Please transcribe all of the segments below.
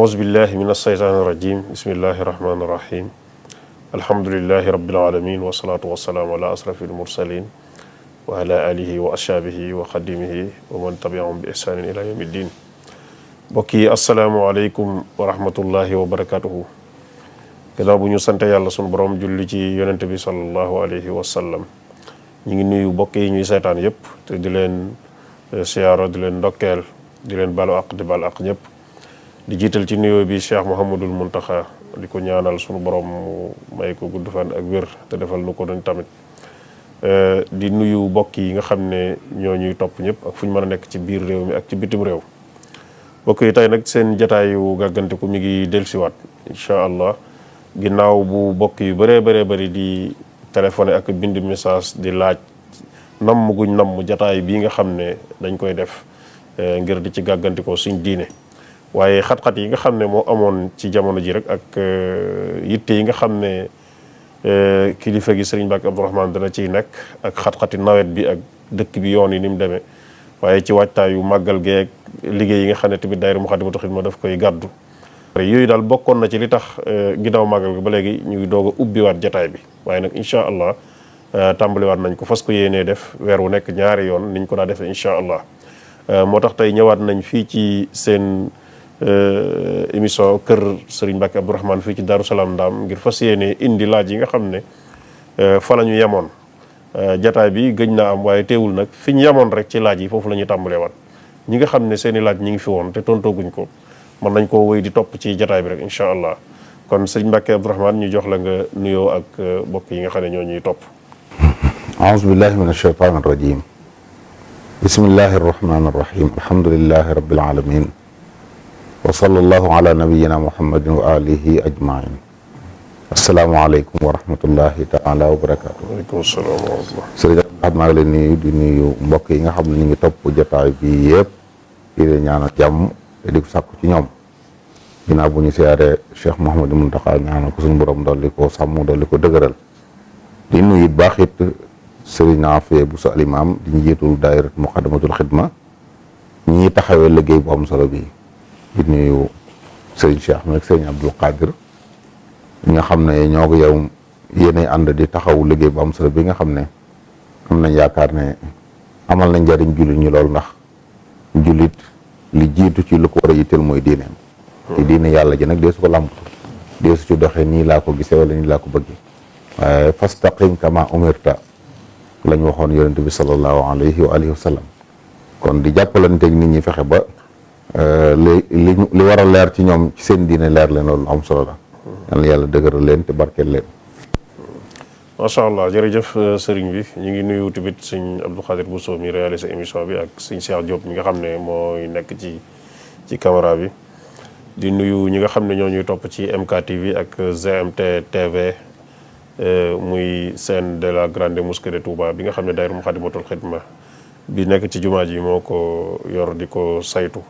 auzubillahi min alsheytaan irajim bismillahi irrahmani irrahim alhamdulilahi rabilalamin wasalaatu wasalaamu ala asrafi almursalin wa ala alihi wa ashaabihi wa xadimihi wa man tabiahum bi ihsaanin ila yawmi ddin. mbokk yi asalaamualeykum wa rahmatullahi wa barakatuhu. gannaaw bu ñu sante yàlla sunu borom julli ci yonente bi salallahu alayhi wa sallam, ñu ngi nuyu mbokk yi ñuy seetaan yëpp te di leen siyaaro, di leen ndokkeel, di leen balu aq di bal aq ñëpp, di jiital ci nuyoo bi Cheikh Mouhamadul Muntaxa, di ko ñaanal sunu borom mu may ko gudd fan ak wér te defal nu ko doon tamit. di nuyu mbokk yi nga xam ne ñoo ñuy topp ñëpp ak fu ñu mën a nekk ci biir réew mi ak ci bitim réew. mbokk yi tey nag seen jataayu gàgganteku mi ngi dellusiwaat incha allah ginnaaw bu mbokk yu bëree bëri di téléphoné ak bind message di laaj namm guñ namm jataay bii nga xam ne dañ koy def ngir di ci gàggantikoo suñ diine. waaye xat-xat yi nga xam ne moo amoon ci jamono ji rek ak yitte yi nga xam ne kilifa gi Sëriñ Mbàkke Abdourahmane dana ciy nekk ak xat-xati nawet bi ak dëkk bi yoon yi ni mu demee, waaye ci waajtaayu màggal geeg liggéey yi nga xam ne tamit daayira Moukhaddamatoul Khidma daf koy gàddu. yooyu daal bokkoon na ci li tax ginnaaw màggal gi ba léegi ñuy doog a ubbiwaat jataay bi, waaye nag incha allah tàmbaliwaat nañ ko, fas ko yéenee def weer wu nekk ñaari yoon niñ ko daa defee incha allah. moo tax tey ñëwaat nañ fii ci seen émission kër Sëriñ Mbàkke Abdourahmane fii ci Daaru Salaam Ndaam ngir fas yéene indi laaj yi nga xam ne fa la ñu yemoon. jataay bi gëj naa am, waaye teewul nag fi ñu yemoon rek ci laaj yi foofu la ñuy tàmbaleewaat. ñi nga xam ne seen i laaj ñi ngi fi woon te tontooguñ ko mën nañ koo wéy di topp ci jataay bi rek incha allah. kon Sëriñ Mbàkke Abdourahmane ñu jox la nga nuyoo ak mbokk yi nga xam ne ñoo ñuy topp. aouzu billahi min ashaytan arrajim bismillahi arrahmani arrahim alhamdulillahi rabbil alamin wa sallallahu ala nabiyyina muhammadin wa alihi ajmain. asalaamaaleykum wa rahmatullahi taala wa barakaatu. waaleykum salaam wa rahmatullah. sëriñ Ahmad maa ngi leen nuyu di nuyu mbokk yi nga xam ne ñu ngi topp jotaay bi yëpp di leen ñaanal jàmm te di ko sàkku ci ñoom. ginnaaw bu ñu siyaaree Cheikh Mouhamadou Mountakha ñaanal ko suñu borom dolli ko sàmm dolli ko dëgëral. di nuyu it baax it sëriñ Afee bu sa alimaam di njiitul daayira Moukhaddamatoul Khidma ñi taxawee liggéey bu am solo bi. di nuyu sëriñ Cheikh ak sëriñ Abdul Qadir ñi nga xam ne ñoo ko yow yéenay ànd di taxaw liggéey bu am solo bi nga xam ne am nañ yaakaar ne amal nañ njariñ jullit ñi lool, ndax jullit li jiitu ci lu ko war a yitteel mooy diineem. te diine yàlla ji nag dee su ko làmbatu dee su ci doxee nii laa ko gisee wala nii laa ko bëggee, waaye fastaqim kama umirta lañ waxoon yonent bi sallallahu alayhi wa alihi wa sallam. kon di jàppalanteeg nit ñi fexe ba li war a leer ci ñoom ci seen diine leer leen, loolu am solo la. yal na yàlla dëgëral leen te barkeel leen. macha allah jërëjëf sëriñ bi ñu ngi nuyu tamit sëñ Abdou Khadir Bousso mi réalisé émission bi ak sëñ Cheikh Diop mi nga xam ne mooy nekk ci caméra bi. di nuyu ñi nga xam ne ñoo ñuy topp ci MKTV ak GMT TV muy scène de la grande mosquée de Touba bi nga xam ne daayira Moukhaddamatoul Khidma bi nekk ci jumaa ji moo ko yor di ko saytu.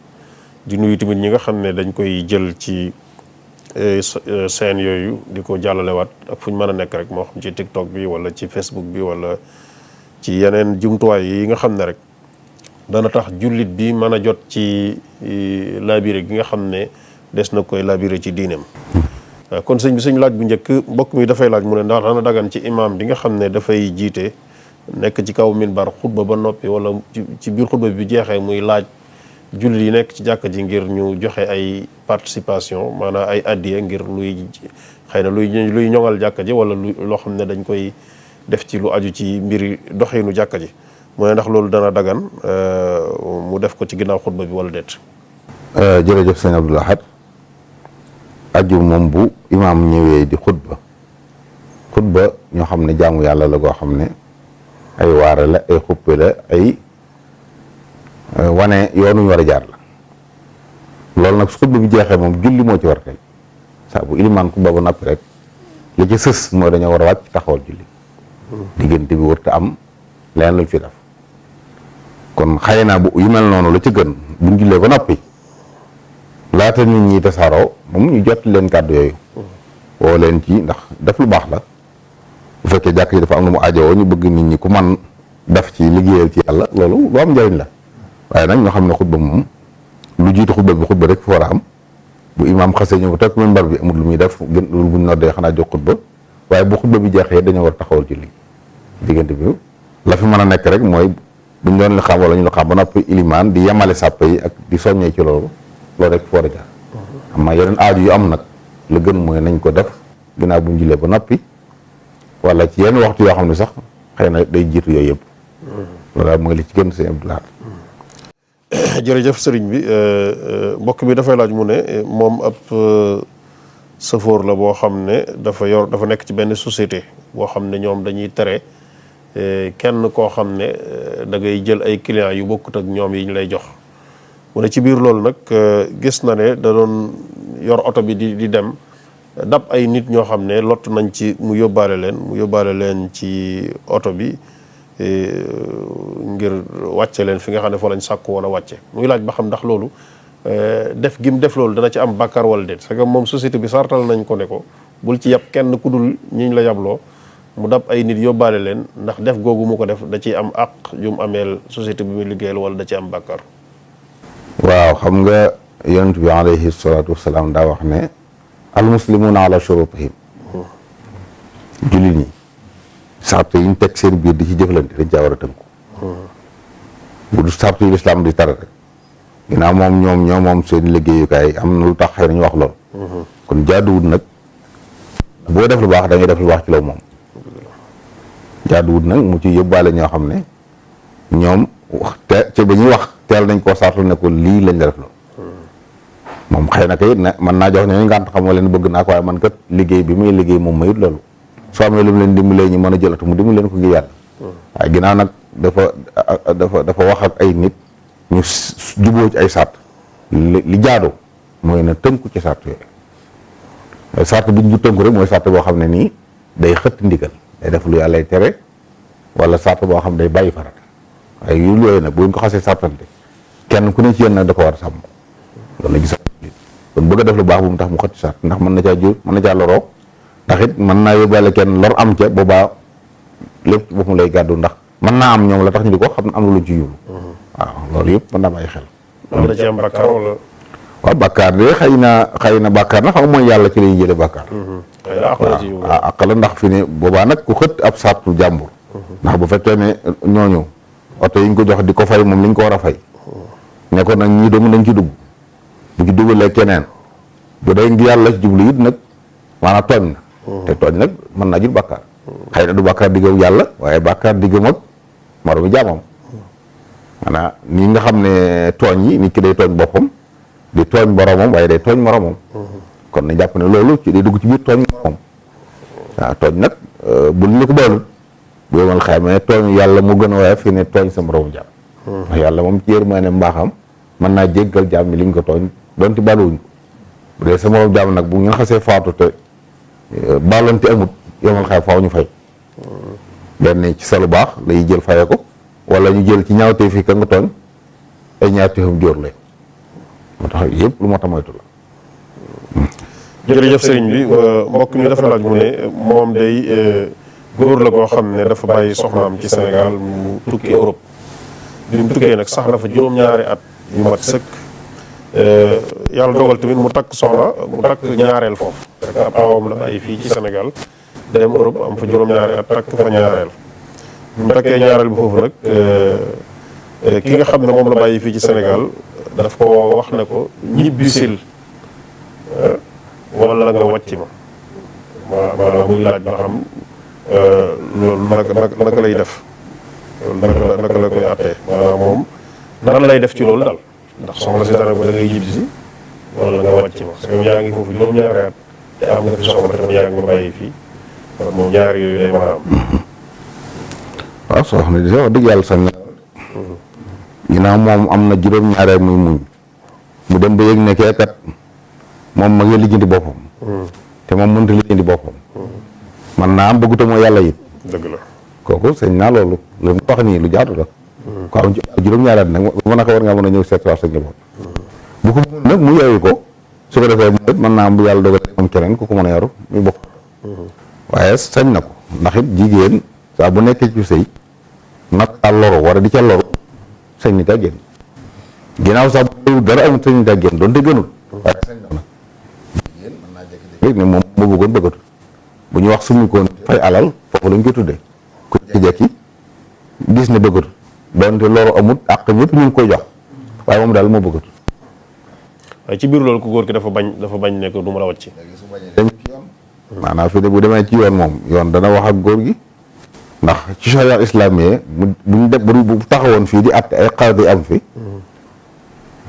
di nuyu tamit ñi nga xam ne dañ koy jël ci scène yooyu di ko jàllalewaat ak fu ñu mën a nekk rek, moo xam ci TikTok bi wala ci Facebook bi wala ci yeneen jumtuwaay yi nga xam ne rek dana tax jullit bi mën a jot ci labiré gi nga xam ne des na koy labiré ci diineem. kon sëñ bi suñu laaj bu njëkk mbokk mi dafay laaj mu ne ndax dana dagan ci imam bi nga xam ne dafay jiite nekk ci kaw minbar xutba ba noppi wala ci biir xutba bi jeexee muy laaj jullit yi nekk ci jàkka ji ngir ñu joxe ay participation, maanaam ay addiya ngir luy xëy na luy ñoŋal jàkka ji wala loo xam ne dañ koy def ci lu aju ci mbiri doxinu jàkka ji. mu ne ndax loolu dana dagan mu def ko ci ginnaaw xutba bi wala déet. jërëjëf sëñ Abdoul Ahad. aju moom bu imaam ñëwee di xutba ñoo xam ne jaamu yàlla la goo xam ne ay waare la, ay xuppe la, ay wane yoonu ñu war a jaar la. loolu nag su xutba bi jeexee moom julli moo ci war tey saa bu ilimaan xutba ba noppi rek li ci sës mooy dañoo war a wàcc taxawal julli. diggante bi warut a am leneen luñ fi def. kon xëy na bu yu mel noonu la ci gën buñ jullee ba noppi laata nit ñi tasaaroo moom ñu jot leen kàddu yooyu. woo leen ci ndax def lu baax la. bu fekkee jàkk ji dafa am lu mu aajowoo ñu bëgg nit ñi ku man def ci liggéeyal ci yàlla loolu lu am njëriñ la. waaye nag ñoo xam ne xutba moom lu jiitu xutba bi xutba rek fi war a am bu imaam xasee ñëw toog minbar bi amul lu muy def gën lu buñ noddee xanaa jox xutba waaye bu xutba bi jeexee dañoo war taxawal julli diggante bi la fi mën a nekk rek mooy buñ doon li xam wala ñu la xam ba noppi ilimaan di yemale sàpp yi ak di soññee ci loolu rek fi war a jaar xam naa yeneen aaju yu am nag la gën mooy nañ ko def ginnaaw buñ jullee ba noppi wala ci yenn waxtu yoo xam ne sax xëy na day jiitu yooyu yëpp loolu daal mooy li ci gën sëñ Abdoulaye. jërëjëf sëriñ bi mbokk bi dafay laaj mu ne moom ab sëfoor la boo xam ne dafa nekk ci benn société boo xam ne ñoom dañuy tere kenn koo xam ne da ngay jël ay clients yu bokkut ak ñoom yi ñu lay jox mu ne ci biir loolu nag gis na ne da doon yor oto bi di dem dab ay nit ñoo xam ne lott nañ ci mu yóbbaale leen ci oto bi ngir wàcce leen fi nga xam ne fa lañ sàkku woon a wàcce muy laaj ba xam ndax loolu def gim def loolu dana ci am bàkkaar wala déet parce que moom société bi sartal nañ ko ne ko bul ci yab kenn ku dul ñiñ la yabloo mu dab ay nit yóbbaale leen ndax def googu mu ko def da ciy am àq yu mu ameel société bi muy liggéeyal wala da ci am bàkkaar. waaw xam nga yonent bi alayhi salaatu wasalaam daa wax ne al muslimuuna ala shurutihim jullit ñi sart yi ñu teg seen biir di ci jëflante dañ caa war a tënku bu du sart yi lislaam di tere rek ginnaaw moom ñoo moom seen liggéeyukaay am na lu tax xëy nañu wax lool kon jaaduwut nag boo def lu baax da ngay def lu baax ci law moom jaaduwut nag mu ci yóbbaale ñoo xam ne ñoom ci ba ñuy wax teel nañ koo sartul ne ko lii lañ la def loolu moom xëy na kay ne mën naa jox ñooñu ngànt xam nga leen bëgg naa ko waaye man kat liggéey bi muy liggéey moom mayut loolu soo amee lu mu leen dimbalee ñu mën a jëlatu mu dimbali leen ko ngir yàlla waaye ginnaaw nag dafa wax ak ay nit ñu juboo ci ay sart li jaadu mooy na tënku ci sart yooyu sart bi ñu tënku rek mooy sart boo xam ne nii day xëtt ndigal day def lu yàllay tere wala sart boo xam ne day bàyyi farata waaye yu yooyu nag bu ñu ko xasee sartante kenn ku ne ci yéen nag da ko war a sàmm loolu la gis kon bëgg a def lu baax bu mu tax mu xëtt sart ndax mën na caa jur mën na caa loroo ndax it mën naa yóbbaale kenn lor am ca boobaa lépp boppam lay gàddu ndax mën naa am ñoom la tax ñu di ko xam ne am na luñ ci yóbbu waaw loolu yëpp mën naa bàyyi xel. loolu da ci am bàkkaar wala. waaw bàkkaar de xëy na bàkkaar na xam nga mooy yàlla ci lay jëlee bàkkaar. waaw àq la ndax fi ne boobaa nag ku xët ab sartu jàmbur. ndax bu fekkee ne ñooñu oto yi ñu ko jox di ko fay moom li ñu ko war a fay. ne ko nag ñii doomu dañ ci dugg. bu ci dugalee keneen. bu dee ngi yàlla ci jublu it nag maanaam tooñ na. te tooñ nag mën naa jur bàkkaar. xëy na du bàkkaar diggam yàlla waaye bàkkaar diggam ak moromu jaamam. maanaam nii nga xam ne tooñ yi nit ki day tooñ boppam di tooñ boromam waaye day tooñ moromam. kon na jàpp ne loolu ci day dugg ci biir tooñ moromam. waaw tooñ nag bu ñu la ko baalut bu yomal xamee tooñ yàlla mu gën a waaye fi ne tooñ sa moromu jaam. ndax yàlla moom ci yërmande mbaaxam mën naa jéggal jaam ñi liñ ko tooñ donte baaluwuñ ko bu dee sa morom jaam nag bu ngeen xasee faatu te baalante amut yomal xam faaw ñu fay. benn ci sa lu baax lay jël faye ko wala ñu jël ci ñaawtee fii ka nga tooñ ay ñaawteefam jóor lay moo tax yëpp lu moo tax moytu la. jërëjëf sëriñ bi mbokk mi dafa laaj mu ne moom day góor la koo xam ne dafa bàyyi soxnaam ci Sénégal mu tukki Europe bi mu tukkee nag sax na fa juróom-ñaari at yu mat sëkk yàlla dogal tamit mu takk soxna mu takk ñaareel foofu fekk ab awam la bàyyi fii ci Sénégal dem Europe am fa juróom-ñaari at takk fa ñaareel bu mu takkee ñaareel bi foofu nag ki nga xam ne moom la bàyyi fii ci Sénégal daf ko wax ne ko ñibbisil wala nga wàcc ma maanaam muy laaj ba xam loolu naka lay def loolu naka la koy attee maanaam moom nan lay def ci loolu daal ndax soxla si dara ko da ngay ñibbisi wala nga wàcc ma parce que yaa ngi foofu juróom-ñaari at te am nga fi soxla te yaa ngi ma bàyyi fii moom ñaar yooyu day mën a am. waaw soxna di wax dëgg yàlla sañ na. ginnaaw moom am na juróom-ñaari muy muñ mu dem ba yëg ne kee kat moom ma ngi lijjanti boppam. te moom mënut a lijjanti boppam. man naa am bëgguta mooy yàlla it. dëgg la kooku sañ naa loolu lu mu wax nii lu jaatu la. ko am juróom-ñaari at nag mën a ko war ngaa mën a ñëw seet sa njaboot. bu ko mën nag mu yeewu ko su ko defee mën naa am bu yàlla dogalee moom keneen ku ko mën a yaru muy bokk. waaye sañ na ko ndax it jigéen saa bu nekkee ci sëy nag a loru war a di ca loru sañ ni taa génn ginnaaw sax bu dara amul sañ ni taa génn doonte gënul waaye sañ na nag rek ne moom moo bëggoon bëggatul bu ñu wax summi koon fay alal foofu lañ koy tuddee ku jekki gis ne bëggatul doonte loolu amut àq ñëpp ñu ngi koy jox waaye moom daal moo bëggatul. waaye ci biir loolu ku góor ki dafa bañ ne ko du ma la wàcc. dem ci yoon maanaam fi ne bu demee ci yoon moom yoon dana wax ak góor gi ndax ci charia islamiyya bu taxawoon fii di àtte ay xaadi am fi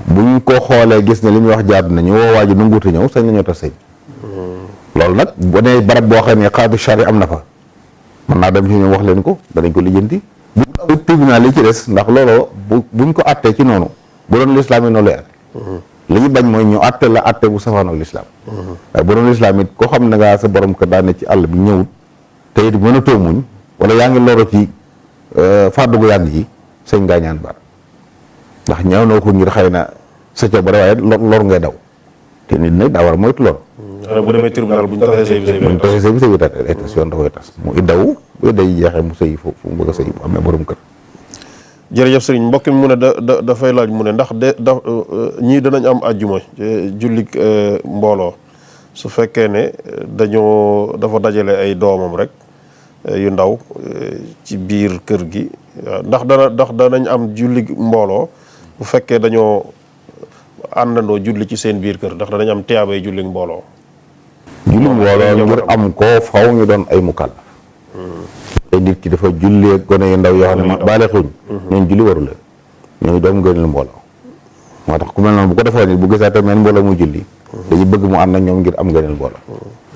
buñ ko xoolee gis ne li muy wax jaadu nañu woo waa ji nanguute ñëw sañ nañoo tas sëy loolu nag bu nee barab boo xam ne xaadi charia am na fa mën naa dem ci ñoom wax leen ko danañ ko lijjanti bu amul tribunal li ci des ndax looloo buñ ko àttee ci noonu bu doon lislaam yi noonu lay àtte li ñu bañ mooy ñu àtte la àtte bu safaanoog lislaam waaye bu doon lislaam it koo xam ne ngaa sa borom kër daane ci àll bi ñëwut te it mën a too muñ wala yaa ngi loro ci fàddu gu yàgg ji sëñ ngaa ñaan baat ndax ñaaw na ko ngir xëy na sa coobare waaye lor ngay daw te nit nag daa war a moytu lor. bu demee tribunal bu ñu tasee sëy bi sëy bi day tas yoon da koy tas mu iddawu bu day jeexee mu sëy fu mu bëgg a sëy bu amee borom kër. jërëjëf sëriñ mbokk mi mu ne dafay laaj mu ne ndax ñii danañ am àjjuma jullik mbooloo su fekkee ne dafa dajale ay doomam rek yu ndaw ci biir kër gi ndax danañ am julli mbooloo bu fekkee dañoo àndandoo julli ci seen biir kër ndax danañ am tiyaabay julli mbooloo. julli mbooloo ngir am ko faw ñu doon ay mukallaf te nit ki dafa jullee gone yu ndaw yoo xam ne baaleexuñ ñooñu julli waru la ñooñu doom gënal mbooloo moo tax ku mel noonu bu ko defoon nit bu gisaatee mel mbooloo mu julli dañu bëgg mu ànd ak ñoom ngir am gënal mbooloo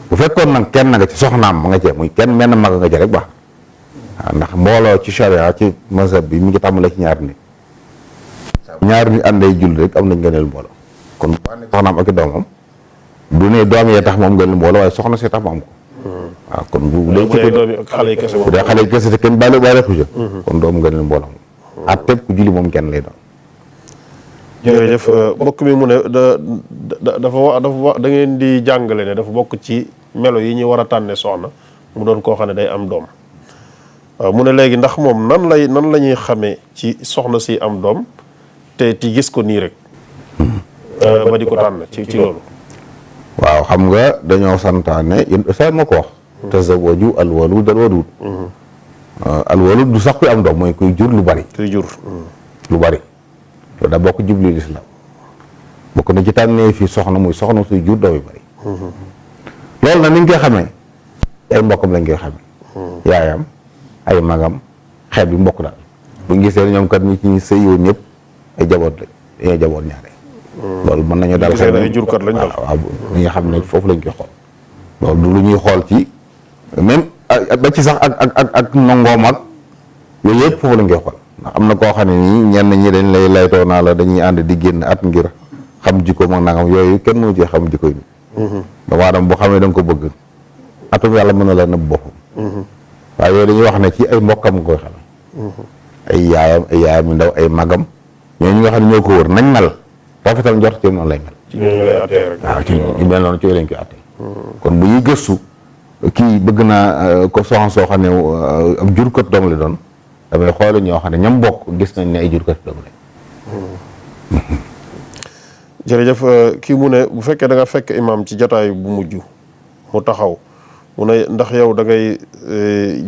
bu fekkoon nag kenn nga ci soxnaam ma nga cee muy kenn menn mag nga ci rek baax waaw ndax mbooloo ci charia ci mazhab bi mi ngi tàmbalee ci ñaar nit àndee julli rek am nañ gënal mbooloo kon bu àndee soxnaam ak i doomam du ne doom yee tax moom gënal mbooloo waaye soxna si tax mu am ko waaw kon bu dee xale yi kese te kenn baale xuja kon doom gënal mbooloo moom at tëb ku julli moom kenn lay doon. jërëjëf mbokk mi mu ne dafa wax da ngeen di jàngale ne dafa bokk ci melo yi ñu war a tànne soxna mu doon koo xam ne day am doom mu ne léegi ndax moom nan la ñuy xamee ci soxna si am doom te ti gis ko nii rek ba di ko tànn ci loolu. waaw xam nga dañoo santaane yéen saa ma ko wax. tazawwaju alwalud alwadud. alwalud du sax kuy am doom mooy kuy jur lu bari. kuy jur. lu bari loolu daa bokk jublu lislaam bokk na ci tànnee fii soxna muy soxna suy jur doom yu bari. loolu nag ni ñu koy xamee ay mbokkam lañ koy xamee. yaayam ay magam xeet bi mbokk daal bu ñu gisee ñoom kat ñi ci ñi sëyoon ñëpp ay jaboot lañ dañoo jaboot ñaare. loolu mën nañu daal xam ne ay jurkat lañ daal waaw li nga xam ne foofu lañ koy xool loolu du lu ñuy xool ci même ba ci sax ak nongoom ak yooyu yëpp foofu lañ koy xool ndax am na koo xam ne nii ñenn ñi dañ lay laytoo naa la dañuy ànd di génn at ngir xam jikkoom ak nangam yooyu kenn mënu cee xam jikko yi doomu aadama boo xamee da nga ko bëgg atum yàlla mën na la nëbb boppam waaye yooyu dañuy wax ne ci ay mbokkam nga koy xam ay yaayam yu ndaw ay magam ñooñu nga xam ne ñoo ko wër nañ mel rafetal njort ci noonu lay mel. ci ñooñu lay attee rek. waaw ci ñu mel noonu ci lañ koy attee. kon bu ñuy gëstu kii bëgg naa ko soxna soo xam ne ab jurkat doom la doon damay xool ñoo xam ne ñoom bokk gis nañ ne ay jurkat doom lañ. jërëjëf kii mu ne bu fekkee da nga fekk imaam ci jotaay bu mujj mu taxaw mu ne ndax yow da ngay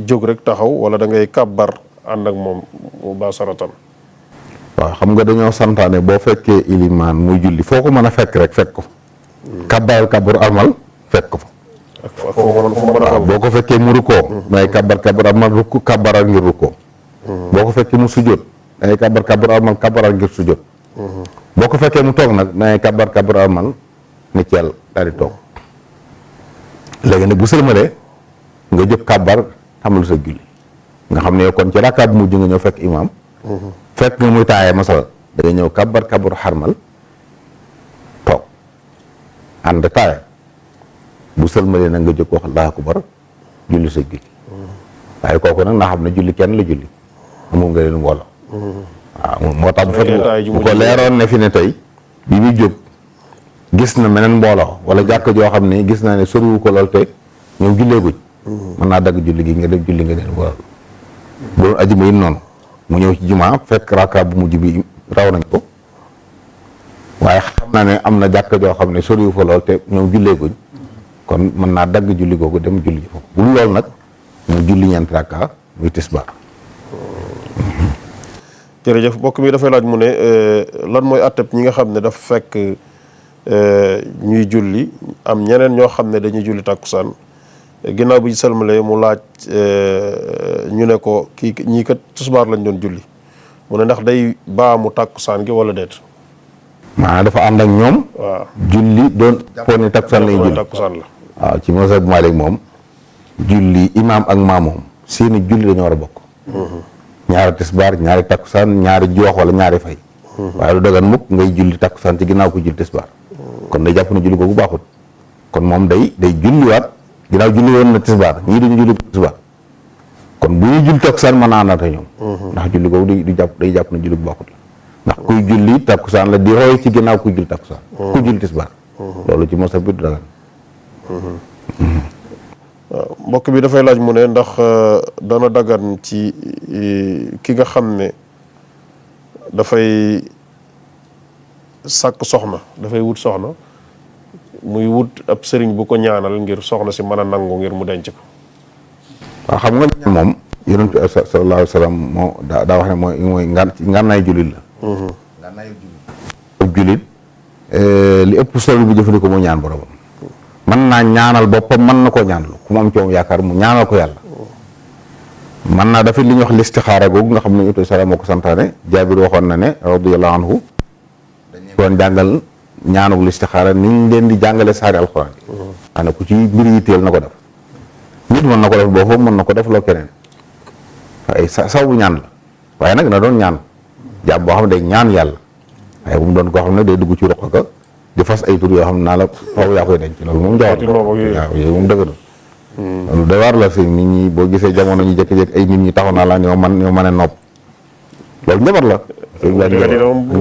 jóg rek taxaw wala da ngay kàbbar ànd ak moom mu baasaratan. waaw xam nga dañoo santaane boo fekkee ilimaan muy julli foo ko mën a fekk rek fekk ko fa. kabbaru armal fekk ko fa. waaw boo ko fekkee mu rukkoo. dangay kabbar armal rukk kabbaral ngir rukkoo. boo ko fekkee mu sujjóot dangay kabbar armal kabbaral ngir sujjóot. boo ko fekkee mu toog nag dangay kabbar armal ni ci yàlla daal di toog. léegi nag bu sëlmalee nga jóg kabbar xamal sa julli nga xam ne kon ci rakkaat bu mujj nga ñëw fekk imaam. fekk nga muy taayee masala da nga ñëw kabbar xarmal toog ànd taaya bu sëlmalee nag nga jóg wax Allahu akbar julli sa julli waaye kooku nag naa xam ne julli kenn la julli moom nga leen mbooloo waaw moo tax bu ko leeroon ne fi ne tey bi muy jóg gis na meneen mbooloo wala jàkk joo xam ne gis naa ne soriwu ko lool te ñoom julleeguñ mën naa dagg julli gi nga def julli nga leen mbooloo bu doon ajuma yi noonu mu ñëw ci jumaa fekk raka bu mujj bi raw nañ ko waaye xam naa ne am na jàkk joo xam ne soriwu fa lool te ñoom julleeguñ kon mën naa dagg julli googu dem julli ji foofu bu loolu nag mu julli ñeenti rakka muy tisbaar. jërëjëf mbokk mi dafay laaj mu ne lan mooy atteb ñi nga xam ne dafa fekk ñuy julli am ñeneen ñoo xam ne dañuy julli tàkkusaan ginnaaw bu ñu sëlmalee mu laaj ñu ne ko ñii kat tisbaar lañ doon julli mu ne ndax day baamu tàkkusaan gi wala déet. maanaam dafa ànd ak ñoom. waaw julli doon jàppoon ne tàkkusaan lay julli tàkkusaan la. waaw ci mazhab Maalik moom julli imaam ak maamoom seeni julli dañoo war a bokk. ñaari tisbaar ñaari takkusaan ñaari joox wala ñaari fay. waaye lu dagan mukk ngay julli takkusaan ci ginnaaw ko julli tisbaar. kon day jàpp na julli googu baaxut. kon moom day julliwaat ginnaaw julli woon na tisbaar ñii dañu julli tisbaar kon bu ñuy julli takkusaan mën naa àndaat ak ñoom. ndax julli googu day jàpp na julli bu baaxut la ndax kuy julli takkusaan la di roy ci ginnaaw kuy julli takkusaan. ku julli tisbaar. loolu ci mosab bi du dagan. waaw mbokk bi dafay laaj mu ne ndax dana dagan ci ki nga xam ne dafay sàkk soxna dafay wut soxna muy wut ab sëriñ bu ko ñaanal ngir soxna si mën a nangu ngir mu denc ko. waaw xam nga moom yonent bi sallallahu alayhi wa sallam moo daa wax ne mooy ngànnaay jullit la. ngànnaay jullit ab jullit li ëpp solo bu jëfandikoo mu ñaan boromam. mën naa ñaanal boppam mën na koo ñaanal ku mu am ci moom yaakaar mu ñaanal ko yàlla. mën naa dafa li ñuy wax listixaara googu nga xam ne utu sala moo ko santaane Jaabir waxoon na ne radiyallahu anhu dañu doon jàngal ñaanug listixaara ni ñu leen di jàngale saari alxuraan yi. xanaa ku ci mbir yi teel na ko def. nit mën na ko def boppam mën na ko def loo keneen waaye saw bu ñaan la waaye nag na doon ñaan jàmm boo xam ne day ñaan yàlla waaye bu mu doon koo xam ne day dugg ci ruq ka di fas ay tur yoo xam ne naa la faaw yaa koy denc loolu moom jawar waaw yooyu moom dëgg loolu day waar la fi nit ñi boo gisee jamono ñu jékki-jékki ay nit ñi taxaw naa la ñoo mën a nopp loolu njabar la loolu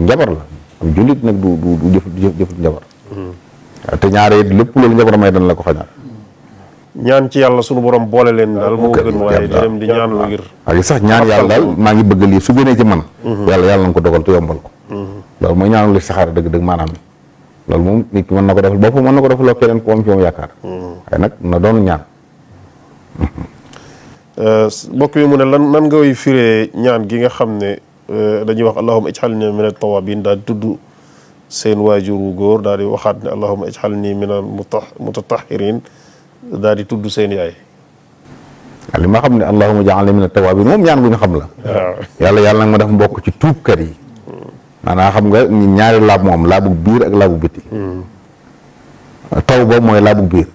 njabar la am jullit nag du jëf njabar waaw te ñaare it lépp loolu njabar may dan la ko xañaat ñaan ci yàlla sunu borom boole leen daal moo gën waaye di dem di ñaan lu ngir waaye sax ñaan yàlla daal maa ngi bëgg lii su gënee ci man yàlla na ko dogal te yombal ko loolu mooy ñaanal li saxaar dëgg-dëgg maanaam loolu moom nit ki mën na ko defal boppam mën na ko defaloo keneen ku am ci moom yaakaar waaye nag na doon ñaan mbokk yi mu ne nan ngay firee ñaan gi nga xam ne dañuy wax allahumma ij'alni min at-tawwabin daal di tudd seen waajur wu góor daal di waxaat ne allahumma ij'alni min al-mutatahhirin daal di tudd seen yaay. li ma xam ne allahumma ij'alni min at-tawwabin moom ñaan gu ñu xam la. waaw yàlla nag ma def mbokk ci tuubkat yi. maanaam xam nga ñaari laab moom laabu biir ak laabu biti. tawba mooy laabu biir.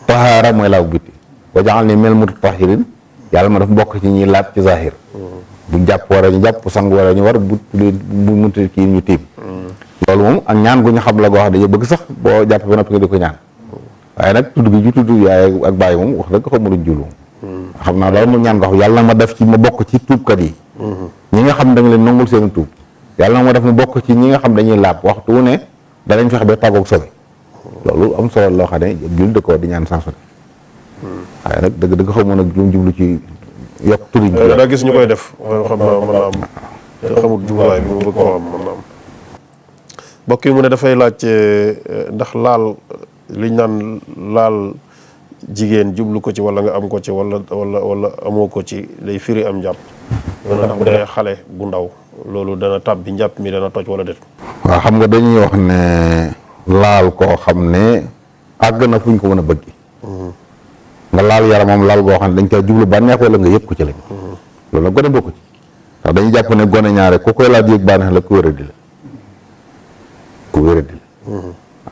tahaara mooy laabu biti. waj'alni minal mutatahhirin yàlla ma def mbokk ci ñi laab ci zahir. bu jàpp war a ñu jàpp sang war a ñu war bu munti kii ñu tiim. loolu moom ak ñaan gu ñu xam la goo xam dañoo bëgg sax boo jàpp ba noppi nga di ko ñaan. waaye nag tudd gi ñu tudd yaay ak bàyyi moom wax dëgg xamu luñ julu xam naa daal mu ñaan ko xam yàlla na ma def ci ma bokk ci tuubkat yi ñi nga xam da nga leen nangul seen tuub yàlla na ma def ma bokk ci ñi nga xam dañuy laab waxtu wu ne danañ fexe ba tàggoog sobe loolu am solo loo xam ne jul da ko di ñaan saa su ne waaye nag dëgg xamu nag lu mu jublu ci yokk turiñ daa gis ñu koy def xam naa mën naa am xamul jubluwaay bi mu bëgg koo am mën naa am mbokk yi mu ne dafay laaj ndax laal liñ naan laal jigéen jublu ko ci wala nga am ko ci wala amoo ko ci lay firi am njàpp ndax bu dee xale bu ndaw loolu dana tàbbi njàpp mi dana toj wala déet. waaw xam nga dañuy wax ne laal koo xam ne àgg na fu ñu ko mën a bëgg nga laal yaramam laal goo xam ne dañ koy jublu bànneex wala nga yëg ko ci lañ loolu nag gone bokku ci ndax dañuy jàpp ne gone ñaare ku koy laal di yëg bànneex la ku wéradi la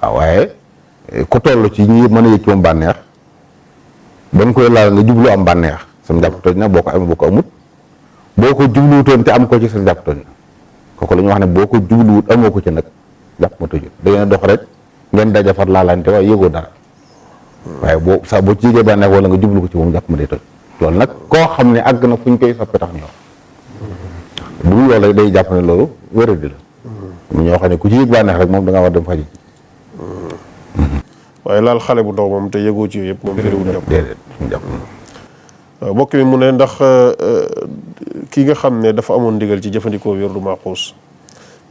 waaw waaye ku toll ci ñi mën a yëg ci moom bànneex ban koy laal nga jublu am bànneex sam njàpp toj na boo ko amee boo ko amut boo ko jubluwutoon te am ko ci sa njàpp toj na kooku la ñu wax ne boo ko jubluwut amoo ko ci nag njàpp ma tojut da ngeen dox rek ngeen daja far laalante waaye yëgoo dara waaye boo ci yëgee bànneex wala nga jublu ko ci moom njàpp ma day toj loolu nag koo xam ne àgg na fu ñu koy soppe tax ñu wax bu loolu rek day jàpp ne loolu wéradi la ñoo xam ne ku ci yëg bànneex rek moom da ngaa war dem faji waaye laal xale bu ndaw moom te yëgoo ci yëpp moom firiwul jàpp déedéet jàpp waaw mbokk mi mu ne ndax ki nga xam ne dafa amoon ndigal ci jëfandikoo wirdu Maxuus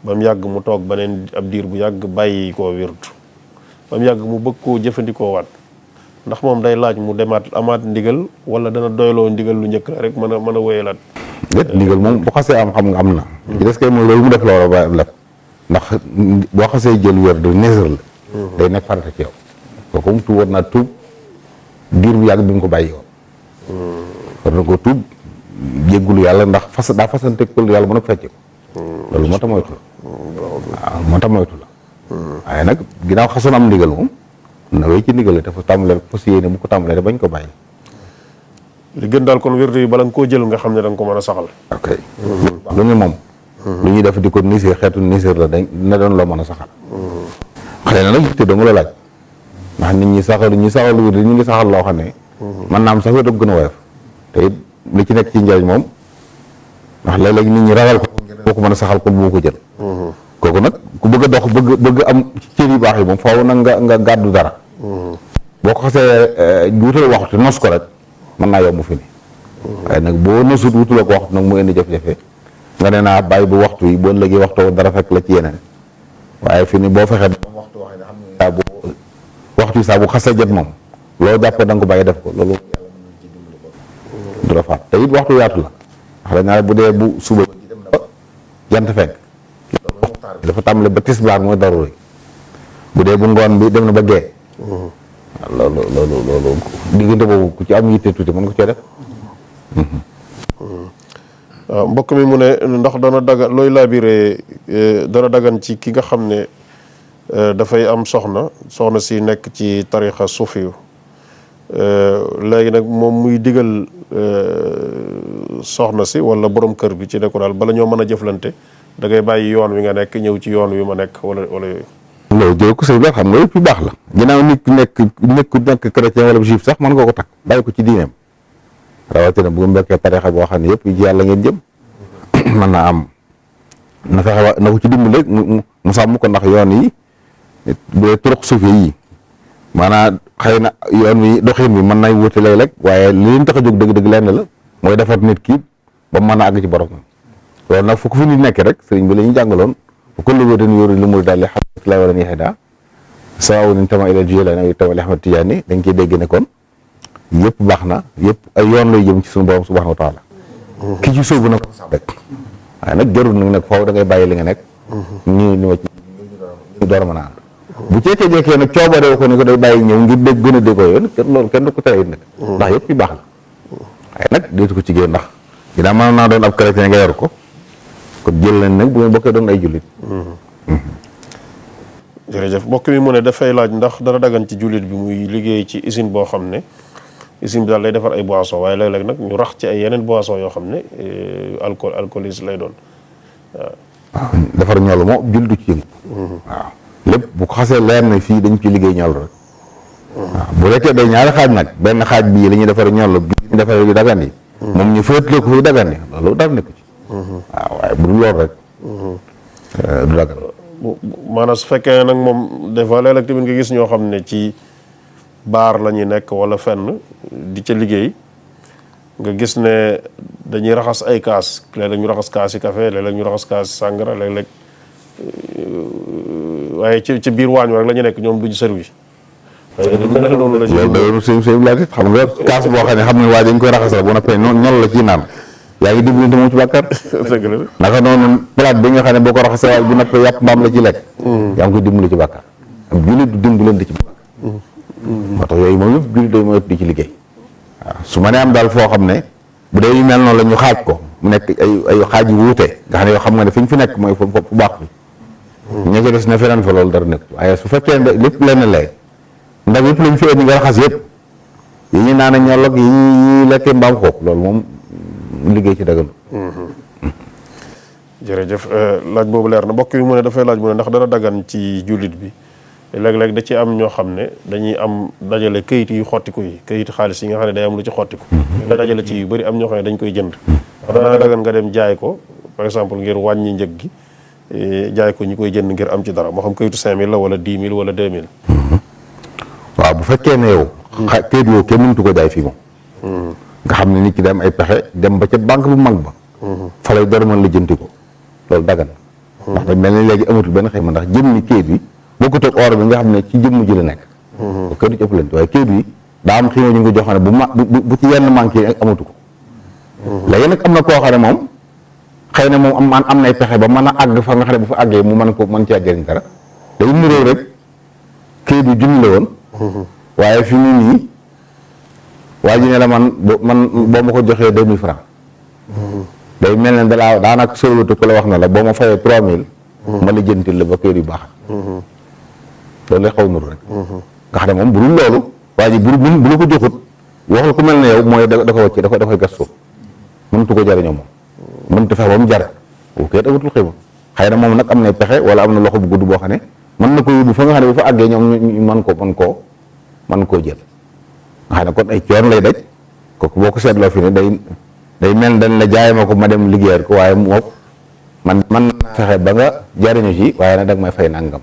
ba mu yàgg mu toog beneen ab diir bu yàgg bàyyi koo wirdu ba mu yàgg mu bëgg koo jëfandikoo waat ndax moom day laaj mu demaat amaat ndigal wala dana doyloo ndigal lu njëkk la rek mën a wéyalaat. déet ndigal moom bu xasee am xam nga am na. ci des kay mooy loolu mu def loola ba lépp ndax boo xasee jël wér du néser la. day nekk farata ci yow. kooku mu tuub war naa tuub diir bu yàgg bi mu ko bàyyi woon. war na ko tuub jéggulu yàlla ndax daa fasante ko yàlla mën a fecc ko. loolu moo tax moytu la. waaw moo tax moytu la. waaye nag ginnaaw xasoon am ndigal moom na wéy ci ndigal te fa tàmbalee fas yéene bu ko tàmbalee bañ ko bàyyi. li gën daal kon wérdu yi bala nga koo jël nga xam ne da nga ko mën a saxal. ok lu ne moom. lu ñuy def di ko nisir xeetu nisir la dañ na doon loo mën a saxal. xëy na nag te dong la laaj ndax nit ñi saxal wér ñu ngi saxal loo xam ne. mën naa am sax wér gën a woyof te it li ci nekk ci njëriñ moom ndax léeg-léeg nit ñi ragal ko boo ko mën a saxal kon boo ko jël. kooku nag ku bëgg a dox bëgg am ci cër yu baax yi moom faaw nag nga gàddu dara. boo ko xasee wutal waxtu nos ko rek mën naa yomb fi ni waaye nag boo nosut wutula ko waxtu nag mu indi jafe-jafe nga ne naa bàyyi bu waxtu yi boo léegi waxtu dara fekk la ci yeneen waaye fi ni boo fexee waxtu waxee ne xam ne saa bu waxtu yi saa bu xasee jot moom loo jàppee da nga ko bàyyi def ko loolu yàlla mën na ci dimbali ko du la faat te it waxtu yaatu la wax dañ naa bu dee bu suba jant fekk dafa tàmbale ba tisbaar mooy daruri bu dee bu ngoon bi dem na ba gee loolu diggante boobu ku ci am yitte tuuti mën nga cee def. waaw mbokk mi mu ne ndax dana dagan looy laabiree dana dagan ci ki nga xam ne dafay am soxna si nekk ci tarixa suufiyu léegi nag moom muy digal soxna si wala borom kër bi ci ne ko daal bala ñoo mën a jëflante da ngay bàyyi yoon wi nga nekk ñëw ci yoon wi ma nekk wala yooyu. loolu jël ko sëy ba xam nga yëpp yu baax la ginnaaw nit nekk chrétien wala juif sax mën nga ko takk bàyyi ko ci diineem rawatina bu mu bekkee tarixa boo xam ne yëpp ci yàlla ngeen jëm mën naa am na fexe na ko ci dimbale mu sàmm ko ndax yoon yi bu dee turuq suufi yi maanaam xëy na yoon wi doxin bi mën nay wuute léeg-léeg waaye li leen tax a jóg dëgg-dëgg lenn la mooy defar nit ki ba mu mën a àgg ci borom loolu nag fu ko fi nit nekkee rek sëriñ bi la ñu jàngaloon bu ko lëgoo den yóoru li mu daal di xam lay wala ni xëy sawaw ni tama ilal Jilaani aw tama li Ahmad Tijaani dañ koy dégg ne kon yëpp baax na yëpp ay yoon lay jëm ci suñu borom subhanahu wa taala ki ci sóobu nag rek waaye nag jarul nag nag foofu da ngay bàyyi li nga nekk ñu ni ma ci ñu door a mën a ànd bu ceekee-jeekee nag coobaree ko ni ko day bàyyi ñëw ngir dégg gën a déggoo yoon loolu kenn du ko tere it nag ndax yëpp yu baax la waaye nag déetu ko ci génn ndax dinaa mën naa doon ab chrétien nga yor ko kon jël nañ nag bu ngeen bokkee doon ay jullit. jërëjëf mbokk mi mu ne dafay laaj ndax dara dagan ci jullit bi muy liggéey ci usine boo xam ne usine bi daal lay defar ay boisson waaye léeg-léeg nag ñu rax ci ay yeneen boisson yoo xam ne alcoolisme lay doon waaw defar ñoll moom jullit du ci yëngu. waaw lépp bu ko xasee leer na fii dañ ci liggéey ñoll rek. waaw bu fekkee day ñaari xaaj nag benn xaaj bii la ñuy defar ñoll bi ñu defar yu dagan yi. moom ñu féetlee ko fi dagan yi loolu dara nekk ci. waaw waaye bu dul lool rek. du dagan. maanaam su fekkee nag moom des fois léeg-léeg tamit nga gis ñoo xam ne ci baar la ñuy nekk wala fenn di ca liggéey nga gis ne dañuy raxas ay kaas léeg-léeg ñu raxas kaas yi café léeg-léeg ñu raxas kaas sàngara léeg-léeg waaye ci biir waañ rek la ñu nekk ñoom duñu servi. loolu sëñ laaj xam nga kaas boo xam ne xam ne waa dañ koy raxas rek bu noppee ñol la ci naan yaa ngi dimbalante moom ci bàkkaar. dëgg la naka noonu plate bi nga xam ne boo ko raxasee waaye bu noppee yàpp mbaam la ci lekk. yaa ngi koy dimbali ci bàkkaar. ak jullit du dimbalante ci bàkkaar. moo tax yooyu moom yëpp jullit day mooy di ci liggéey. waaw su ma nee am daal foo xam ne bu dee yu mel noonu la ñu xaaj ko mu nekk ay xaaj yu wuute nga xam ne yoo xam nga ne fi ñu fi nekk mooy fu baax bi. ña ko des ne feneen fa loolu dara nekk waaye su fekkee ne lépp lenn lay ndax yëpp lañ fi indi nga raxas yëpp yi ñu naan ñol ak yi ñuy lekkee mbaam xoog loolu moom liggéey ci dagal. jërëjëf laaj boobu leer na mbokk yi mu ne dafay laaj mu ne ndax dana dagan ci jullit bi léeg-léeg da ci am ñoo xam ne dañuy am dajale kayit yu xottiku yi kayit xaalis yi nga xam ne day am lu ci xottiku da dajale ci yu bëri am ñoo xam ne dañ koy jënd ndax dana dagan nga dem jaay ko par exemple ngir wàññi njëg gi jaay ko ñi koy jënd ngir am ci dara moo xam kayitu 5000 la wala 10 000 wala 2000. waaw bu fekkee ne yow kayit woo kenn mënatu ko jaay fii moom nga xam ne nit ki dem ay pexe dem ba ca banque bu mag ba fa lay dara mën la jënti ko loolu dagan ndax da mel ni léegi amatul benn xëy ma ndax jëm ni kayit bi bokkut ak or bi nga xam ne ci jëmm ji la nekk. kër du ci ëppalante waaye kayit yi daa am xiima ñu ngi ko jox ne bu ci yenn manqué amatu ko. léegi nag am na koo xam ne moom xëy na moom am nay pexe ba mën a àgg fa nga xam ne bu fa àggee mu mën cee jëriñ dara day niróo rek kayit bi junni la woon. waaye fi mu nii waa ji ne la man boo ma ko joxee 2000 francs day mel ne dalaa daanaka soriwut ku la wax na la boo ma fayee 3000. ma la jëntil la ba kër yu baax. loolu lay xaw nuru rek. nga xam ne moom bu dul loolu waa ji bu la ko joxut wax la ku mel ne yow mooy da ko wàcc da koy gas suuf mënatu ko jariñoo moom. mënatu fexe ba mu jar bu kër amatul xëy xëy na moom nag am na pexe wala am na loxo bu gudd boo xam ne mën na ko yóbbu fa nga xam ne bu fa àggee ñoom ñu mën koo jël. nga xam ne kon ay coon lay daj kooku boo ko seetloo fi ne day mel dañ la jaay ma ko ma dem liggéeyal ko waaye moom man fexe ba nga jariñu ci waaye nag danga may fay nangam.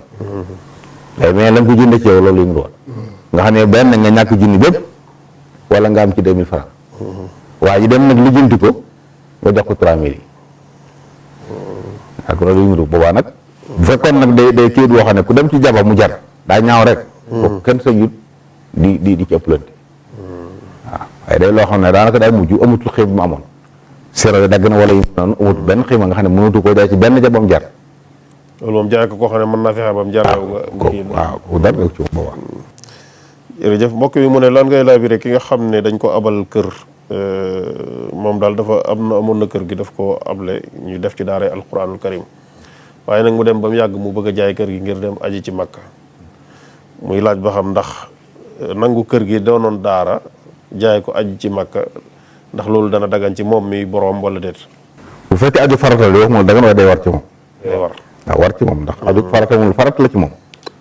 day mel la nga ko jëndee ci yow loolu yu doon nga xam ne benn nga ñàkk junni bépp wala nga am ci 2000 francs waaye ji dem nag lijjanti ko nga jox ko 3000 yi ak loolu yu boobaa nag bu fekkoon nag day kii boo xam ne ku dem ci jaba mu jar daa ñaaw rek. kooku kenn sa yut di ci ëppalante. waaw waaye day loo xam ne daanaka day mujj amatul xëy bu mu amoon. sero dagg na wala yu noonu amatul benn xëy ma nga xam ne mënatu koo jaay ci benn jabam jar. loolu moom jaay ko koo xam ne mën naa fexe ba mu jar. waaw dara ci boobaa. jërëjëf mbokk yi mu ne lan ngay laaj bi rek ki nga xam ne dañ ko abal kër moom daal amoon na kër gi daf ko able ñu def ci daara alquranul karim waaye nag mu dem ba mu yàgg mu bëgg a jaay kër gi ngir dem aji ci makka muy laaj ba xam ndax nangu kër gi doonoon daara jaay ko aji ci makka ndax loolu dana dagan ci moom mi boroom wala déet. bu fekkee aju farata la wax moom dagan waaye day war ci moom. day war waaw war ci moom ndax aju farata moom farata la ci moom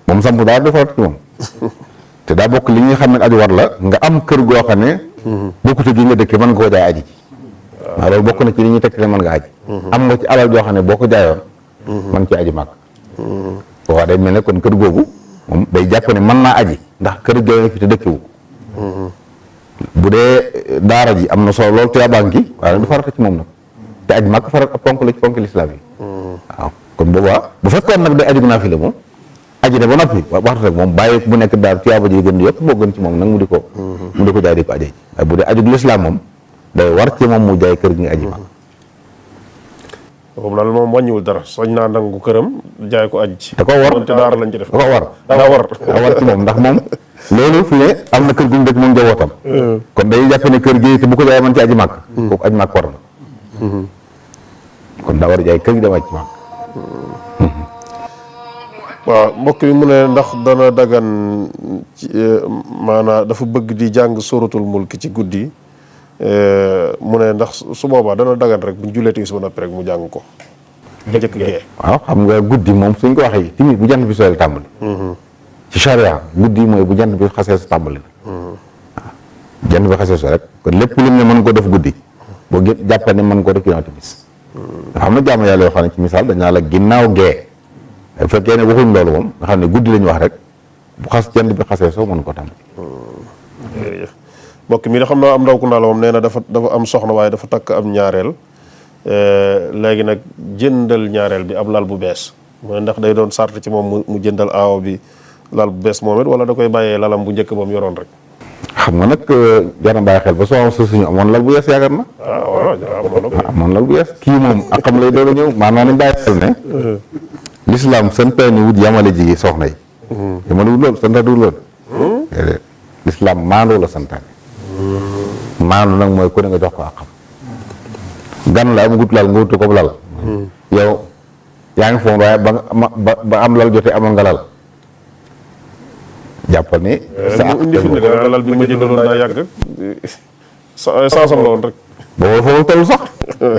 moom samp daal du farata ci moom. te daa bokk li nga xam ne aju war la nga am kër goo xam ne bokkute gi nga dëkkee mën nga koo jaay aji ci waaw loolu bokk na ci li ñuy tegte ne mën nga aji am nga ci alal joo xam ne boo ko jaayoon mën ci aji màgg waaw day mel ne kon kër googu moom day jàpp ne mën naa aji ndax kër goo nga fi te dëkkewu bu dee daara ji am na solo loolu te banque yi waaye du farata ci moom nag te aji màgg farat ab ponk la ci ponk lislaam yi waaw kon boobaa bu fekkoon nag day aju naa fi la moom aji de ba noppi waxtu rek moom bàyyi bu nekk daal tuyaaba ji gën yëpp moo gën ci moom nag mu di ko jaay di ko aji waaye bu dee aju lislaam moom day war ci moom mu jaay kër gi nga aji mag boobu daal moom wàññiwul dara soñ naa nangu këram jaay ko aji ci da ko war te daara lañ ci def da ko war daa war ci moom ndax moom loolu fi ne am na kër gu ñu dëkk moom njabootam kon day jàpp ne kër gi te bu ko jaay mën ci aji mag kooku aji mag war na kon daa war a jaay kër gi dem aji mag waaw mbokk bi mu ne ndax dana dagan maanaam dafa bëgg di jàng suratul mulk ci guddi mu ne ndax su boobaa dana dagan rek bu ñu jullee timis ba noppi rek mu jàng ko njëkk gee waaw xam nga guddi moom suñ ko waxee timis bu jant bi sooy tàmbali ci charia guddi mooy bu jant bi xasee su tàmbali waaw jant bi xasee su rek kon lépp lu ne mën ko def guddi boo jàppee ne mën ko def ginnaaw timis dafa am na jaamu yàlla yoo xam ne ci misaal dañ naa la ginnaaw gee bu fekkee ne waxuñ loolu moom nga xam ne guddi lañu wax rek bu xas jant bi xasee soo mën ko tàmbali. jërëjëf mbokk mi da xam naa am ndaw ku naa la moom nee na dafa am soxna waaye dafa takk am ñaareel léegi nag jëndal ñaareel bi ab lal bu bees mu ne ndax day doon sart ci moom mu jëndal aawo bi lal bu bees moom it wala da koy bàyyee lalam bu njëkk ba mu yoroon rek. xam nga nag jar na bàyyi xel ba soo am suñu amoon lal bu yees yaakaar na. amoon lal bu yees kii moom ak xam lay doon ñëw maanaam nañ bàyyi xel ne. l'islam santaane wut yamale ji soxna yi. yamale wut loolu santaane wut loolu. l'islam maandu la santaane. maandu nag mooy ku ne nga jox ko àqam. gan la am gut lal nga wutu ko lal. yow yaa ngi foog waaye ba am lal jotee amoon nga lal. jàppal ni. sa indi fi ne lal bi ma jëndaloon daa yàgg. sansam la woon rek. boobu foofu toll sax.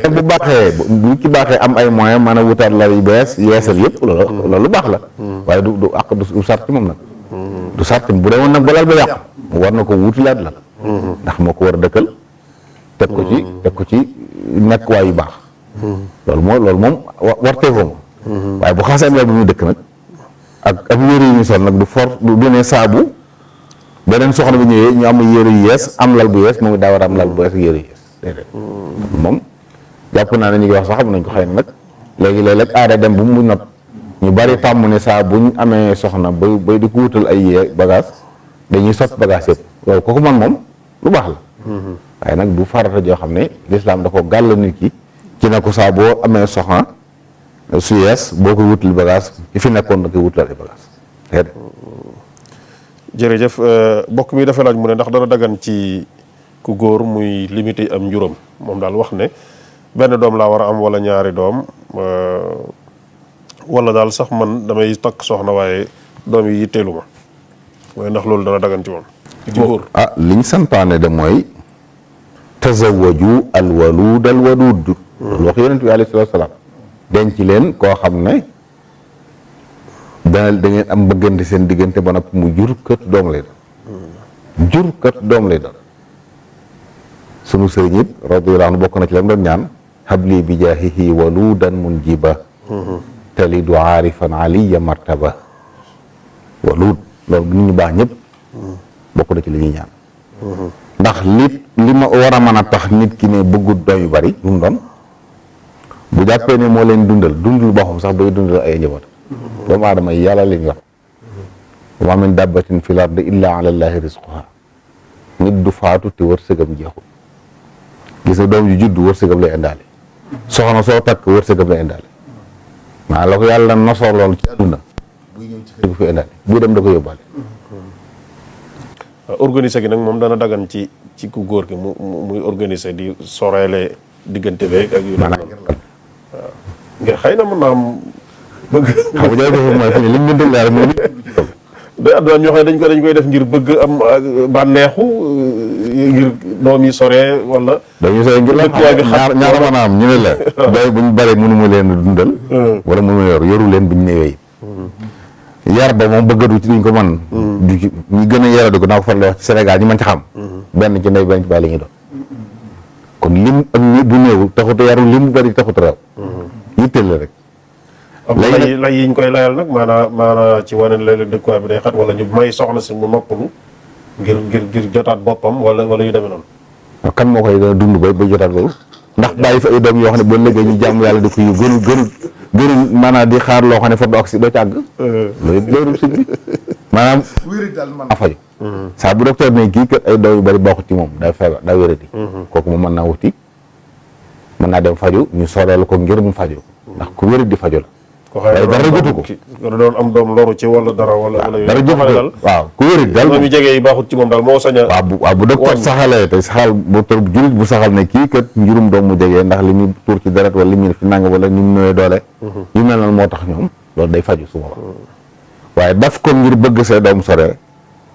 bu baaxee bu ci baaxee am ay moyens mën a wutaat lal yu bees yeesal yëpp loolu baax la. waaye du àq du sart ci moom nag. du sart bu demoon nag ba lal ba yàqu. mu war na ko wutilaat la. ndax moo ko war a dëkkal. teg ko ci nekk waay yu baax. loolu moom wartee ko waaye bu xasee am lal bu muy dëkk nag. ak yére yu ñu sol nag du ne saabu beneen soxna bu ñëwee ñu am yére yu yees am lal bu yees moom daa war a am lal bu yees ak yére yu yees déedéet moom jàpp naa ne ñu ngi wax sax xam nañ ko xëy na nag léegi-léeg aada dem bu mu not ñu bari tàmm ne saa buñ amee soxna bay di ko wutal ay bagage dañuy sot bagage yëpp loolu kooku man moom lu baax la waaye nag du farata joo xam ne lislaam da ko gàll nit ki ci ne ko saa boo amee soxna su yees boo koy wutal bagage ki fi nekkoon da koy wutal ay bagage déedéet. jërëjëf mbokk mi dafa laaj mu ne ndax dana dagan ci ku góor muy limité am njuróom moom daal wax ne benn doom laa war a am wala ñaari doom wala daal sax man damay takk soxna waaye doom yi yitteelu ma waaye ndax loolu dana dagan ci moom ci góor. liñ santaane de mooy tazawwaju alwaluud alwaluud loolu wax yonent bi alayhi salaatu salaam denc leen koo xam ne da ngeen am bëggante seen diggante ba noppi mu jur kët doom lay doon jur kët doom lay doon sunu sëriñ it radiyallaahu anhu bokk na ci lam doon ñaan habli bi jaahihi waluudan munjiba talidu aarifan aliya martaba waluud loolu nit ñu baax ñëpp bokk na ci li ñuy ñaan ndax li ma war a mën a tax nit ki ne bëggut doom yu bari lu mu doon bu jàppee ne moo leen dundal boppam sax bay dundal ay njaboot doomu aadama yi yàlla leen yor wa maa min dabbatin fil ardi illa ala llahi rizquha nit du faatu te wërsëgam jeexul gis nga doom ju juddu wërsëgam lay indaale soxna soo takk wërsëgam lay indaale maa la ko yàlla nosoo lool ci àdduna buy ñëw ci xëy bu fi indaale buy dem da ko yóbbaale. organiser gi nag moom dana dagan ci ku góor gi muy organiser di soreele diggante beeg ak yu maanaam waaw ngir xëy na mën naa am bëgg xam nga jafe-jafe mooy fi ne liñ mën a mooy day am ñoo xam ne dañ koy def ngir bëgg am bànneexu ngir doom yi sore wala dañu sore ngir ñaar mën a am ñu ne la day buñ bare mënuma leen dundal wala mënuma yoru leen buñ néewee yar ba moom bëggatu ci duñ ko mën du ci ñu gën a yaradi ko naa ko faral di wax ci Sénégal ñi mën ci xam benn ci ndey benn ci bàyyi la ñuy doon kon lim ak ñi bu néew taxut yaru lim bu bëri taxut raw yitteel la rek lay yiñ koy layal nag maanaa ci wane léeg-léeg dëkkuwaay bi day xat wala ñu may soxna si mu noppalu ngir jotaat boppam wala yu demee noonu kan moo koy dund ba jotaat loolu ndax bàyyi fa ay doom yoo xam ne ba léegi ñu jàmm yàlla di ko yu gënu maanaam di xaar loo xam ne fa doo agsi doo ci àgg loolu si bi maanaam wéri daal mën a faju saa bu docteur ne kii kat ay doom yu bari baaxut ci moom day feebar daa wéradi kooku moom mën naa wuti mën naa dem faju ñu sooleel ko ngir mu faju ndax ku wéradi faju la ko xëy dara jotu ko doon am doom loru ci wala dara dara jotu ko waaw ku wéradi daal moom yu jege yi baaxut ci moom daal moo sañ a waaw bu docteur saxalee te saxal bu tër julit bu saxal ne kii kat njurum doom mu jegee ndax li muy tuur ci deret wala li muy def ci nangam wala ni mu néewee doole yu mel noonu moo tax ñoom loolu day faju su boobaa waaye daf ko ngir bëgg say doom sore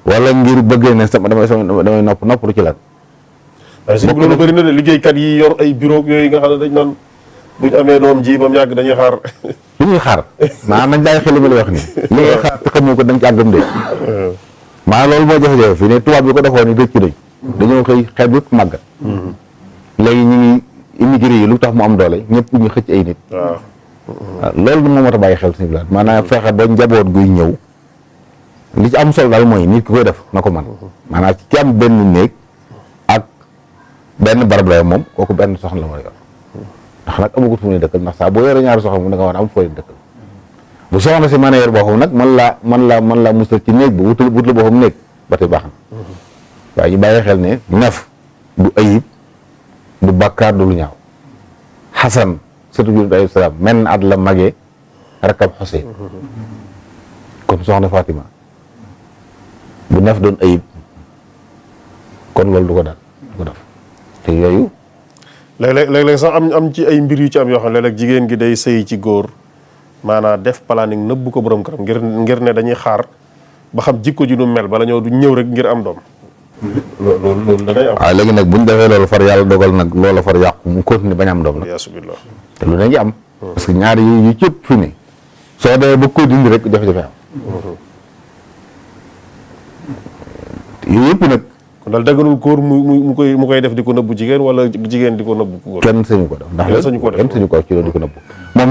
wala ngir bëggee ne damay nopp lu ci lan waaye si loolu bëri na de liggéeykat yi yor ay bureau yooyu nga xam ne dañ naan buñ amee doom ji ba mu yàgg dañuy xaar lu ñuy xaar maanaam nañ daay xel li ma lay wax nii li ngay xaar te xamoo ko dañ ci àggam de maanaam loolu moo jafe-jafe fii ne tubaab bi ko defoon ni dëkk nañ dañoo xëy xeet yëpp màggat léegi ñu ngi immigré yi lu tax mu am doole ñëpp ñu xëcc ay nit waaw loolu moo mat a bàyyi xel suñu bilaat maanaam fexe ba njaboot guy ñëw li ci am solo daal mooy nit ki koy def na ko man maanaam ki am benn néeg ak benn barab la moom kooku benn soxna la war a yor ndax nag amagut fu mu ne dëkkal ndax saa boo yore ñaari soxna mu da nga war a am fooy dëkkal bu soxna si mën a yor boppam nag man laa musal ci néeg bi wutal boppam néeg ba tey baax na waaye ñu bàyyi xel ne nef du ayib du bàkkaar du lu ñaaw xasan surtout bi alayhi salaam men at la magee rakab Xuseyn kon soxna Fatima bu nef doon ayib kon loolu du ko daal du ko def te yooyu léeg-léeg sax am ci ay mbir yu ci am yoo xam ne léeg-léeg jigéen gi day sëy ci góor maanaam def planning nëbbu ko borom këram ngir ne dañuy xaar ba xam jikko ji nu mel bala ñëw du ñëw rek ngir am doom loolu da ngay am waaw léegi nag buñ defee loolu far yàlla dogal nag loolu far yàqu mu continuer bañ am doom nag yasubillah te lu ne ngi am parce que ñaari yu cëpp fi ne soo dee ba koy dindi rek jafe-jafe am yooyu yëpp nag kon daal dagganul góor mu koy def di ko nëbbu jigéen wala jigéen di ko nëbbu góor kenn sañu ko def ndax kenn sañu ko def kenn sañu ko ci loolu di ko nëbbu moom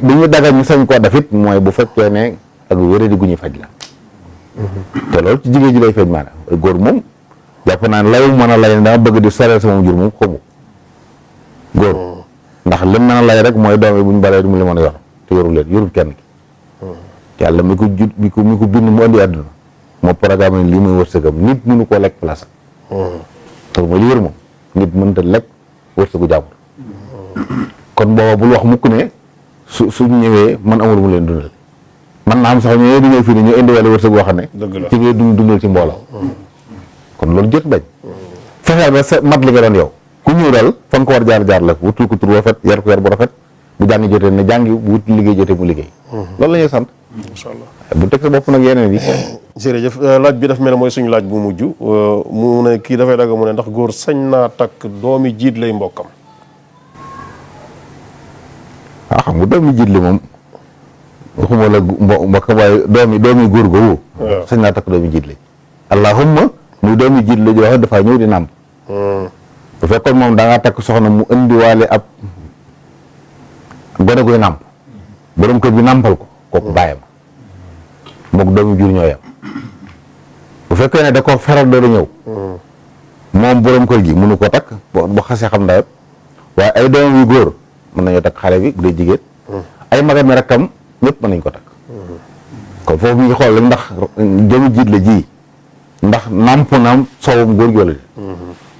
bi ñu dagal ñu sañ koo def it mooy bu fekkee ne ak wéradi gu ñuy faj la te loolu ci jigéen ji lay feeñ maanaam góor moom jàpp naa ne layu mën a lay dama bëgg di soreel sama jur moom xamu góor ndax lim mën a lay rek mooy doom yi bu ñu baree du mu li mën a yor te yorul leen yorul kenn ki yàlla mi ko jut mi ko bind mu andi àdduna moo programme lii muy wërsëgam nit mënu koo lekk place am mooy li wër moom nit mënta lekk wërsëgu jàmbur kon booba bul wax mukk ne su ñëwee man amul mu leen dundal man naa am sax ñëwee di ñëw fii ne ñu indi wàllu wërsëg boo xam ne ci ngay dundal ci mbooloo kon loolu jot bañ fexeel ba sa mat li nga doon yow ku ñëw daal fa nga ko war jaar la ko wutul ko tur rafet yar ko yar bu rafet bu jàngi jotee ne jàngi bu wut liggéey jotee mu liggéey loolu la ñuy sant incha allah bu teg sa bopp nag yeneen yi jërëjëf laaj bi daf mel ne mooy suñu laaj bu mujj mu ne kii dafay dagg mu ne ndax góor sañ naa takk doomi jiit lay mbokkam xam nga doomi jiit li moom waxuma la mbokkam waaye doomi góor googu sañ naa takk doomi jiit li allahumma muy doomi jiit la joo xam dafaa ñëw di nàmp bu fekkoon moom da ngaa takk soxna mu indiwaale ab gone guy nàmp borom kër bi nàmpal ko kooku bàyyam mook doomi jur ñoo yam bu fekkee ne da ko feral doo ñëw moom borom kër gi mënu ko takk ba xasee xam ndayam waaye ay doomam yu góor mën nañoo takk xale bi bu dee jigéen ay magam mi rakkam ñëpp mën nañ ko takk kon foofu ñu xool rek ndax doomi jiit la ji ndax nàmp naam soowum góor gi wala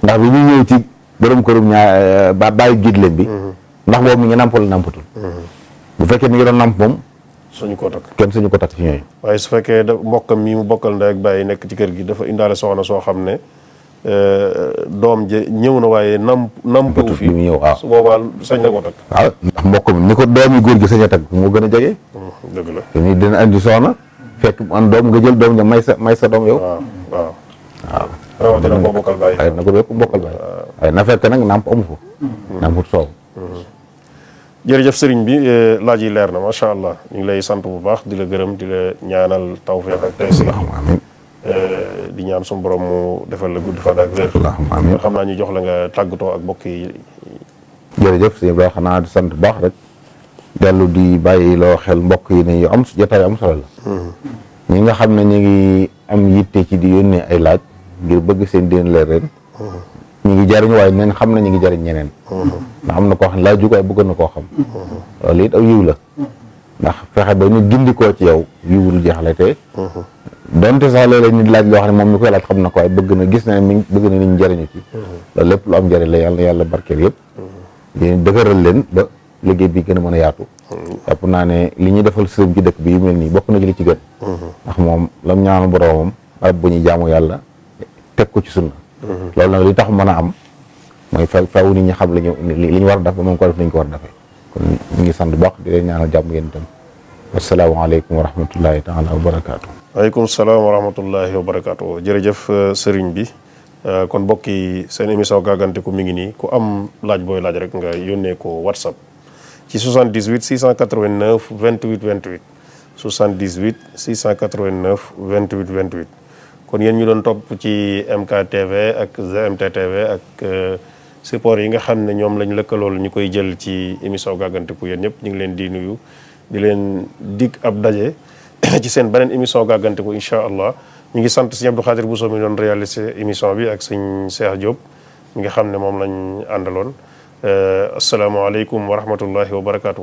ndax bi ñu ñëw ci borom kërum ñaar bàyyi jiit leen bi ndax boobu mi ngi nàmp wala nàmpatul bu fekkee mi ngi doon nàmp moom suñu ko takk kenn suñu ko takk ci ñooñu waaye su fekkee da mbokkam mi mu bokkal ndey ak bàyyi nekk ci kër gi dafa indaale soxna soo xam ne doom je ñëw na waaye nampu fi mu ñëw waaw su boobaa sañ na ko takk waaw ndax mbokk mi ni ko doomi góor gi sañ a takk moo gën a jege dëgg la te ni dina andi soxna fekk mu an doom nga jël doom ja may sa doom yow waaw rawatina ko bokkal bàyyi waaye na ko bépp bokkal bàyyi waaye na fekk nag namp amu ko namput soow jërëjëf sëriñ bi laaj yi leer na macha allah ñu ngi lay sant bu baax di la gërëm di la ñaanal tawfiq ak taysiir amiin di ñaan suñu borom mu defal la gudd fan ak wér amiin xam naa ñu jox la nga tàggatoo ak mbokk yi jërëjëf sëñ Ibrahima xanaa di sant bu baax rek dellu di bàyyi loo xel mbokk yi ne yu am jotaay am solo la ñi nga xam ne ñu ngi am yitte ci di yónnee ay laaj ngir bëgg seen diine leer ren ñu ngi jariñ waaye neen xam na ñu ngi jariñ ñeneen ndax am na koo xam ne laaju ko waaye bëgg na koo xam loolu it aw yiw la ndax fexe ba ñu gindikoo ci yow yiwul jeexle te donte sax léeg-léeg nit laaj loo xam ne moom mi koy laaj xam na ko waaye bëgg na gis na ne bëgg na nit ñi jariñu ci loolu lépp lu am njariñ la yàlla barkeel yëpp yéen dëgëral leen ba liggéey bi gën a mën a yaatu jàpp naa ne li ñuy defal sëriñ ci dëkk bi yu mel nii bokk na ci li ci gën ndax moom lam ñaanu boroomam barab bu ñuy jaamu yàlla teg ko ci sunna loolu nag li tax mën a am mooy faw nit ñi xam li ñu war a def ba moom ko def nañ ko war a defee kon ñu ngi sant baax di leen ñaanal jàmm yéen itam wasalaamaaleykum wa rahmatullahi taala wa barakaatu. waaleykum salaam wa rahmatullahi wa barakaatu jërëjëf sëriñ bi kon mbokk yi seen émission gàggantiku mi ngi nii ku am laaj booy laaj rek nga yónnee ko WhatsApp ci 78 689 28 28 78 689 28 28 kon yéen ñu doon topp ci MKTV ak GMT TV ak support yi nga xam ne ñoom lañ lëkkalool ñu koy jël ci émission gàggantiku yéen ñëpp ñu ngi leen di nuyu di leen dig ab daje ci seen beneen émission gàggantiku incha allah ñu ngi sant sëñ Abdou Khadir Bousso mi doon réaliser émission bi ak sëñ Cheikh Diop mi nga xam ne moom lañ àndaloon asalaamaaleykum wa rahmatullahi wa barakaatu.